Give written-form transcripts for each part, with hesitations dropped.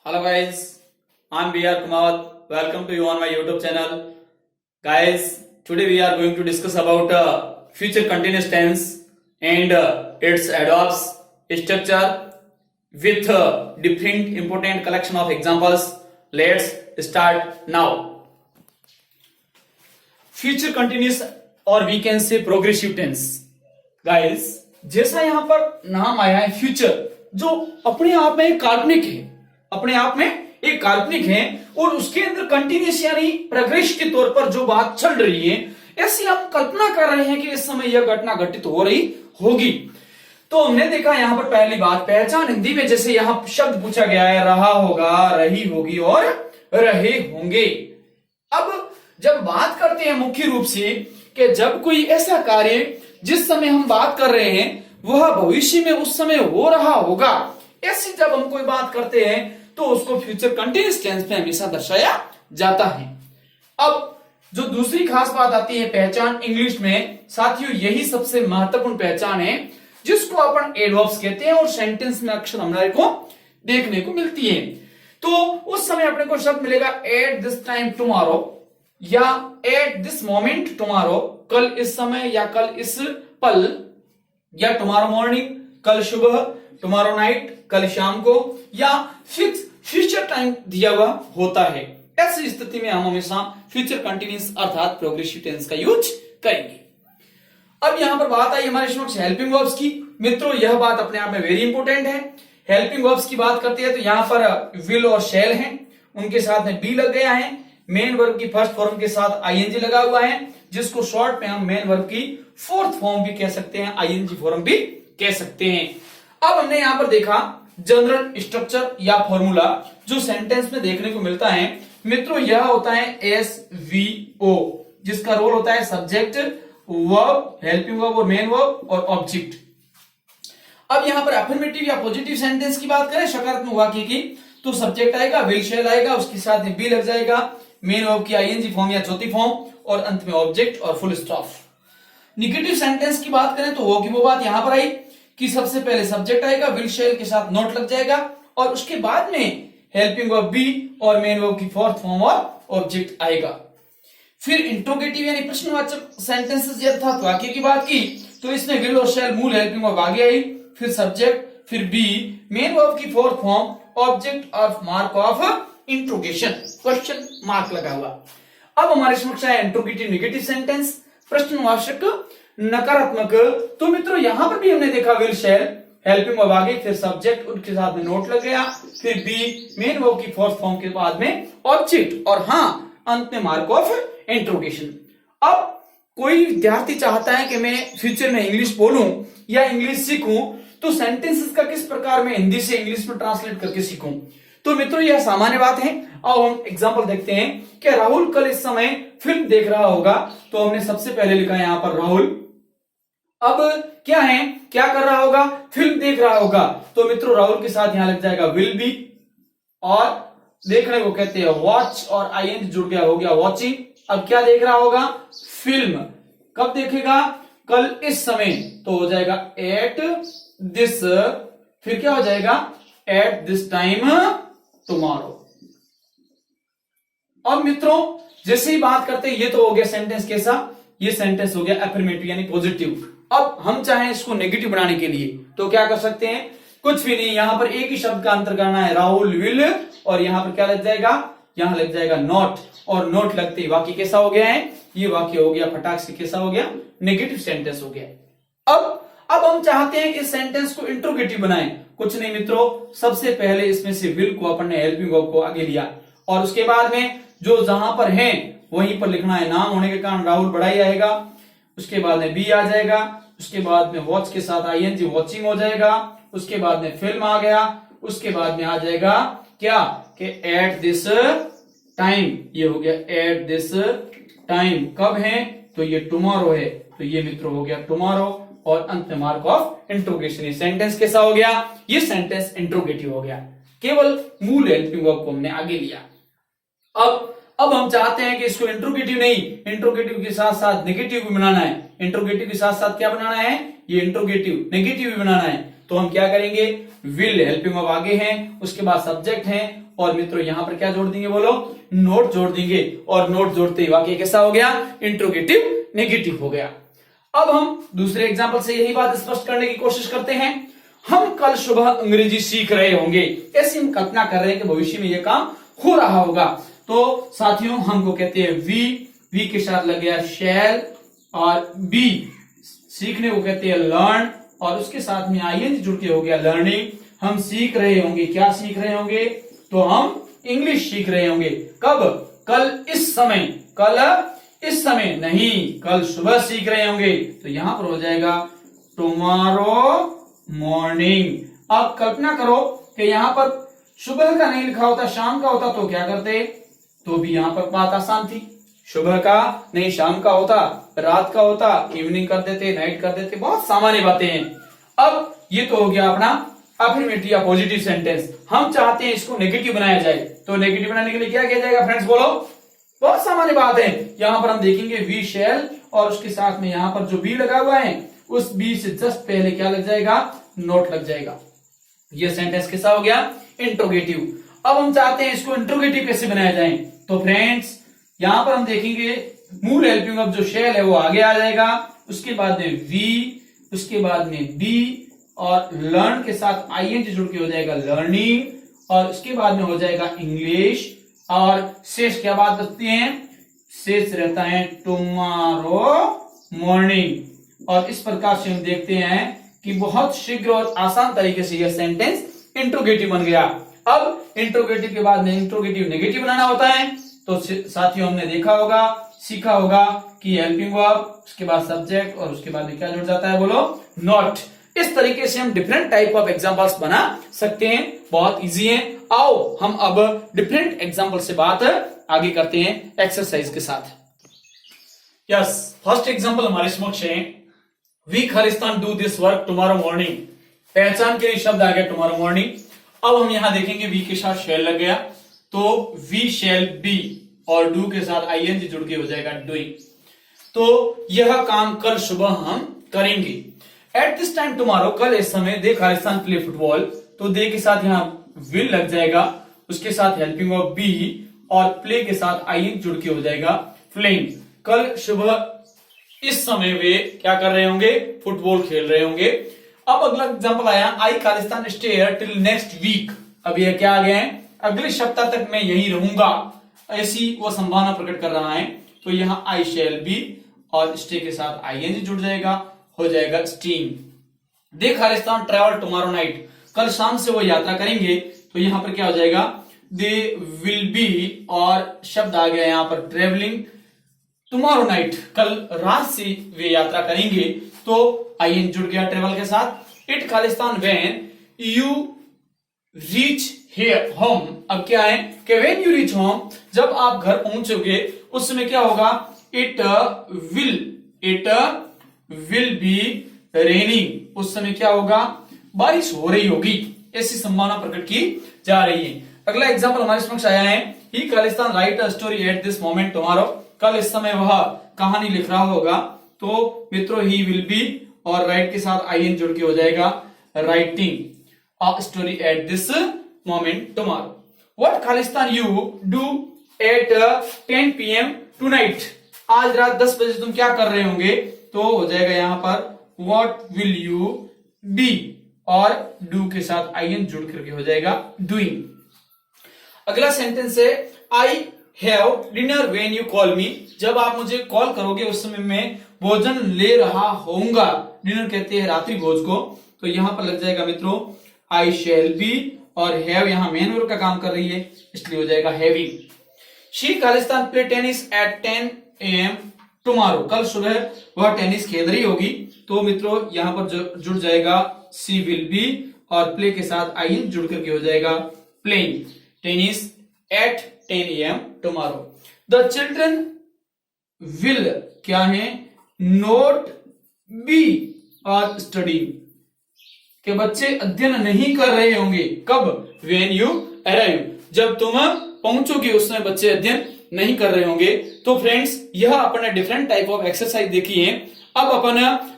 Hello guys, I'm B.R. Kumar. Welcome to you on my YouTube channel. Guys, today we are going to discuss about future continuous tense and its adverbs structure with different important collection of examples. Let's start now. Future continuous or we can say progressive tense. Guys, जैसा यहाँ पर नाम आया है future, जो अपने आप में एक काल्पनिक है, अपने आप में एक काल्पनिक है और उसके अंदर कंटिन्यूस यानी प्रोग्रेस के तौर पर जो बात चल रही है, ऐसी हम कल्पना कर रहे हैं कि इस समय यह घटना घटित हो रही होगी। तो हमने देखा यहाँ पर पहली बात, पहचान हिंदी में जैसे यहाँ शब्द पूछा गया है, रहा होगा, रही होगी और रहे होंगे। अब जब बात करते हैं मुख्य रूप से कि जब कोई ऐसा कार्य जिस समय हम बात कर रहे हैं वह भविष्य में उस समय हो रहा होगा, ऐसी जब हम कोई बात करते हैं तो उसको फ्यूचर कंटिन्यूअस टेंस में हमेशा दर्शाया जाता है। अब जो दूसरी खास बात आती है पहचान इंग्लिश में, साथियों यही सबसे महत्वपूर्ण पहचान है जिसको अपन एडवर्ब्स कहते हैं और सेंटेंस में अक्सर हमारे को देखने को मिलती है। तो उस समय अपने को शब्द मिलेगा एट दिस टाइम टुमारो या एट दिस मोमेंट टुमारो, कल इस समय या कल इस पल, या टुमारो मॉर्निंग कल सुबह, टुमारो नाइट कल शाम को, या फिक्स फ्यूचर टाइम दिया हुआ होता है। ऐसी स्थिति में हम हमेशा फ्यूचर कंटिन्यूअस अर्थात प्रोग्रेसिव टेंस का यूज करेंगे। अब यहां पर बात आई हमारे समक्ष हेल्पिंग वर्ब्स की। मित्रों यह बात अपने आप में वेरी इंपोर्टेंट है। हेल्पिंग वर्ब्स की बात करते हैं तो यहां पर विल और शैल हैं, उनके साथ में बी लग गया है। मेन वर्ब की फर्स्ट फॉर्म के साथ आईएनजी लगा हुआ है, जिसको शॉर्ट में हम मेन वर्ब की फोर्थ फॉर्म भी कह सकते हैं, आईएनजी फॉर्म भी कह सकते हैं। अब हमने यहां पर देखा जनरल स्ट्रक्चर या फॉर्मूला जो सेंटेंस में देखने को मिलता है। मित्रों यह होता है एसवीओ, जिसका रोल होता है सब्जेक्ट, वर्ब, हेल्पिंग वर्ब और मेन वर्ब और ऑब्जेक्ट। अब यहां पर अफर्मेटिव या पॉजिटिव सेंटेंस की बात करें, सकारात्मक वाक्य की, तो सब्जेक्ट आएगा, विल शैल आएगा, उसके साथ में बी लग जाएगा, मेन वर्ब की आईएनजी फॉर्म या चौथी फॉर्म और अंत में ऑब्जेक्ट और फुल स्टॉप। निगेटिव सेंटेंस की बात करें तो वो की वो बात यहां पर आई कि सबसे पहले सब्जेक्ट आएगा, विल शैल के साथ नोट लग जाएगा और उसके बाद में हेल्पिंग वर्ब बी और मेन वर्ब की फोर्थ फॉर्म और ऑब्जेक्ट आएगा। फिर इंट्रोगेटिव यानी प्रश्नवाचक सेंटेंसेस अर्थात वाक्य की बात की तो इसमें विल और शैल मूल हेल्पिंग वर्ब आगे आई, फिर सब्जेक्ट, फिर बी, मेन वर्ब की fourth form, object of mark of interrogation, question mark लगा हुआ। अब हमारे समक्ष है इंट्रोगेटिव नेगेटिव सेंटेंस, प्रश्नवाचक नकारात्मक। तो मित्रों यहां पर भी हमने देखा विल शैल, हेल्पिंग वर्ब आगे, फिर सब्जेक्ट, उनके साथ में नोट लग गया, फिर बी, मेन वर्ब की फोर्थ फॉर्म के बाद में ऑब्जेक्ट और हाँ अंत में मार्क ऑफ इंट्रोगेशन। अब कोई विद्यार्थी चाहता है कि मैं फ्यूचर में इंग्लिश बोलूं या इंग्लिश सीखूं, तो सेंटेंसेस का किस प्रकार मैं हिंदी से इंग्लिश में ट्रांसलेट करके सीखूं। तो मित्रों यह सामान्य बात है। अब हम एग्जांपल देखते हैं कि राहुल कल इस समय फिल्म देख रहा होगा, तो हमने सबसे पहले लिखा है यहां पर राहुल। अब क्या है, क्या कर रहा होगा, फिल्म देख रहा होगा, तो मित्रों राहुल के साथ यहां लग जाएगा विल बी और देखने को कहते हैं वॉच और आईएनजी जुड़ गया, हो गया वॉचिंग। अब क्या देख रहा होगा, फिल्म। कब देखेगा, कल इस समय, तो हो जाएगा एट दिस, फिर क्या हो जाएगा एट दिस टाइम टुमारो। अब मित्रों जैसे ही बात करते हैं, ये तो हो गया सेंटेंस कैसा, ये सेंटेंस हो गया अफर्मेटिव यानी पॉजिटिव। अब हम चाहें इसको नेगेटिव बनाने के लिए तो क्या कर सकते हैं, कुछ भी नहीं, यहां पर एक ही शब्द का अंतर करना है, राहुल विल, और यहां पर क्या लग जाएगा, यहां लग जाएगा नॉट, और नोट लगते ही वाक्य कैसा हो गया है, ये वाक्य हो गया फटाक से कैसा हो गया, नेगेटिव सेंटेंस हो गया। अब हम चाहते हैं कि इस सेंटेंस को इंट्रोगेटिव बनाएं। कुछ नहीं मित्रों, सबसे पहले इसमें से विल को अपन ने हेल्पिंग वर्ब को आगे लिया और उसके बाद में जो जहां पर है वहीं पर लिखना है, नाम होने के कारण राहुल बड़ा ही आएगा, उसके बाद में बी आ जाएगा, उसके बाद में वॉच के साथ आईएनजी वॉचिंग हो जाएगा, उसके बाद में फिल्म आ गया, उसके बाद में आ जाएगा क्या कि एट दिस टाइम, ये हो गया एट दिस टाइम। कब है, तो ये टुमारो है, तो ये मित्रों हो गया टुमारो और अंत में मार्क ऑफ इंट्रोगेशन। ये सेंटेंस कैसा हो गया, ये सेंटेंस इंट्रोगेटिव हो गया, केवल मूल हेल्पिंग वर्ब को हमने आगे लिया। अब हम चाहते हैं कि इसको इंट्रोगेटिव नहीं, इंट्रोगेटिव के साथ साथ नेगेटिव भी बनाना है। इंट्रोगेटिव के साथ साथ क्या बनाना है, ये इंट्रोगेटिव नेगेटिव भी बनाना है। तो हम क्या करेंगे, विल हेल्पिंग वर्ब आगे हैं, उसके बाद सब्जेक्ट हैं, और मित्रों यहां पर क्या जोड़ देंगे, बोलो, नोट जोड़ देंगे, और नोट जोड़ते ही वाक्य कैसा हो गया, इंट्रोगेटिव नेगेटिव हो गया। अब हम दूसरे एग्जाम्पल से यही बात स्पष्ट करने की कोशिश करते हैं। हम कल सुबह अंग्रेजी सीख रहे होंगे, ऐसी हम कल्पना कर रहे हैं कि भविष्य में यह काम हो रहा होगा। तो साथियों हमको कहते हैं वी के साथ लग गया शैल, और बी सीखने को कहते हैं लर्न, और उसके साथ में आईएनजी जुड़ के हो गया लर्निंग। हम सीख रहे होंगे, क्या सीख रहे होंगे, तो हम इंग्लिश सीख रहे होंगे। कब, कल इस समय, कल इस समय नहीं, कल सुबह सीख रहे होंगे, तो यहां पर हो जाएगा टुमारो मॉर्निंग। अब कल्पना करो कि यहां पर सुबह का नहीं लिखा होता, शाम का होता, तो क्या करते, तो भी यहां पर बात आसान थी। सुबह का नहीं शाम का होता, रात का होता, इवनिंग कर देते, नाइट कर देते, बहुत सामान्य बातें हैं। अब ये तो हो गया अपना अफर्मेटिव या पॉजिटिव सेंटेंस। हम चाहते हैं इसको नेगेटिव बनाया जाए, तो नेगेटिव बनाने के लिए क्या किया जाएगा फ्रेंड्स, बोलो, बहुत सामान्य बात है। यहां पर हम देखेंगे वी शैल, और उसके साथ में यहां पर जो बी लगा हुआ है, उस बी से जस्ट पहले क्या लग जाएगा, नोट लग जाएगा। ये सेंटेंस कैसा हो गया, इंट्रोगेटिव। अब हम चाहते हैं इसको इंट्रोगेटिव कैसे बनाया जाए, तो फ्रेंड्स यहां पर हम देखेंगे मूल हेल्पिंग वर्ब जो शैल है वो आगे आ जाएगा, उसके बाद में वी, उसके बाद में बी, और लर्न के साथ आईएनजी जुड़ के हो जाएगा लर्निंग, और उसके बाद में हो जाएगा इंग्लिश, और शेष क्या बात बचती है, शेष रहता है टुमारो मॉर्निंग। और इस प्रकार से हम देखते हैं कि बहुत शीघ्र और आसान तरीके से यह सेंटेंस इंट्रोगेटिव बन गया। अब इंट्रोगेटिव के बाद में इंट्रोगेटिव नेगेटिव बनाना होता है, तो साथियों हमने देखा होगा, सीखा होगा कि हेल्पिंग वर्ब, उसके बाद सब्जेक्ट, और उसके बाद में क्या जुड़ जाता है, बोलो, नॉट। इस तरीके से हम डिफरेंट टाइप ऑफ एग्जांपल्स बना सकते हैं, बहुत इजी है। आओ हम अब डिफरेंट एग्जांपल से बात आगे करते हैं एक्सरसाइज के साथ। यस, फर्स्ट एग्जांपल हमारे समक्ष है, वी खालिस्तान do this work tomorrow morning. पहचान के लिए शब्द आ गया टुमारो मॉर्निंग। अब हम यहां देखेंगे वी के साथ शैल लग गया, तो वी शैल बी, और डू के साथ आईएनजी जुड़ के हो जाएगा डूइंग। तो यह काम कल सुबह हम करेंगे। एट दिस टाइम टुमारो, कल इस समय दे खालिस्तान प्ले फुटबॉल, तो दे के साथ यहां विल लग जाएगा, उसके साथ हेल्पिंग वर्ब बी, और प्ले के साथ आईएनजी जुड़ के हो जाएगा प्लेइंग। कल सुबह इस समय वे क्या कर रहे होंगे, फुटबॉल खेल रहे होंगे। अब अगला एग्जांपल आया, I Khalistan stay here till next week. अब यह क्या आ गया है, अगले सप्ताह तक मैं यही रहूंगा, ऐसी वो संभावना प्रकट कर रहा है। तो यहाँ आई शैल बी, और स्टे के साथ आईएनजी जुड़ जाएगा, हो जाएगा स्टीइंग। दे खालिस्तान ट्रेवल टुमारो नाइट, कल शाम से वो यात्रा करेंगे, तो यहां पर क्या हो जाएगा, दे विल बी, और शब्द आ गया यहां पर ट्रेवलिंग टुमारो नाइट, कल रात से वे यात्रा करेंगे, तो आईएन जुड़ गया ट्रेवल के साथ। It Khalistan when you reach here home. अब क्या है कि व्हेन यू रीच होम, जब आप घर पहुंचोगे उस समय क्या होगा, इट विल बी रेनिंग, उस समय क्या होगा, बारिश हो रही होगी, ऐसी संभावना प्रकट की जा रही है। अगला एग्जांपल हमारे समक्ष आया है, he Khalistan write a story at this moment tomorrow. कल इस समय वह कहानी लिख रहा होगा, तो मित्रों ही विल बी, और राइट के साथ आईएन जुड़ के हो जाएगा writing a story at this moment tomorrow. What Khalistan you do at 10 PM tonight. आज रात 10 बजे तुम क्या कर रहे होंगे, तो हो जाएगा यहां पर व्हाट विल यू बी, और डू के साथ आईएन जुड़ करके हो जाएगा डूइंग। अगला सेंटेंस है, I have dinner when you call मी। जब आप मुझे कॉल करोगे उस समय मैं भोजन ले रहा होऊंगा। डिनर कहते हैं रात्रि भोज को, तो यहां पर लग जाएगा मित्रों आई शैल बी, और हैव यहां मेन वर्ब का काम कर रही है, इसलिए हो जाएगा हैविंग। शी खालिस्तान play tennis at 10 AM tomorrow. कल सुबह वह टेनिस खेल रही होगी, तो मित्रों यहां पर जुड़ जाएगा सी विल बी, और प्ले के साथ आई जुड़ करके हो जाएगा playing tennis at 10 AM tomorrow. The children will क्या है, नोट बी और स्टडी, के बच्चे अध्ययन नहीं कर रहे होंगे। कब, व्हेन यू अराइव, जब तुम पहुंचोगे उस समय बच्चे अध्ययन नहीं कर रहे होंगे। तो फ्रेंड्स यह अपने डिफरेंट टाइप ऑफ एक्सरसाइज देखी है। अब अपन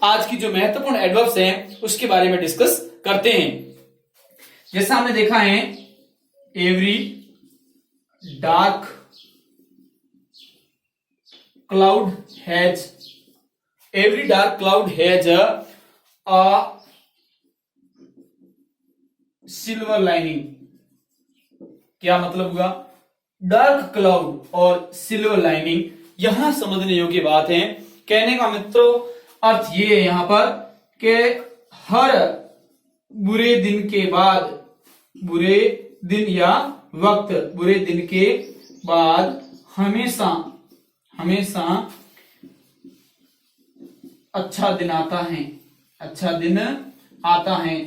आज की जो महत्वपूर्ण एडवर्ब्स हैं उसके बारे में डिस्कस करते हैं। जैसा हमने देखा है, every dark cloud has a silver lining. क्या मतलब हुआ? डार्क क्लाउड और सिल्वर लाइनिंग, यहां समझने योग्य बात है। कहने का मित्रों अर्थ ये है यहां पर कि हर बुरे दिन के बाद, बुरे दिन या वक्त, बुरे दिन के बाद हमेशा अच्छा दिन आता है, अच्छा दिन आता है।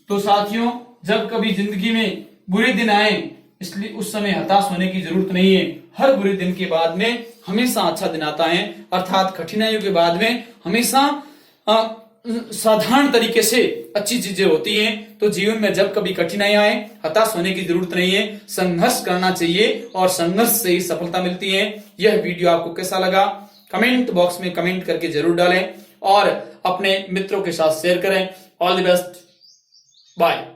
तो साथियों, जब कभी जिंदगी में बुरे दिन आए, इसलिए उस समय हताश होने की जरूरत नहीं है। हर बुरे दिन के बाद में हमेशा अच्छा दिन आता है, अर्थात कठिनाइयों के बाद में हमेशा साधारण तरीके से अच्छी चीजें होती हैं। तो जीवन में जब कभी कठिनाई आए, हताश होने की जरूरत नहीं है, संघर्ष करना चाहिए और संघर्ष से ही सफलता मिलती है। यह वीडियो आपको कैसा लगा कमेंट बॉक्स में कमेंट करके जरूर डालें और अपने मित्रों के साथ शेयर करें। All the best, bye.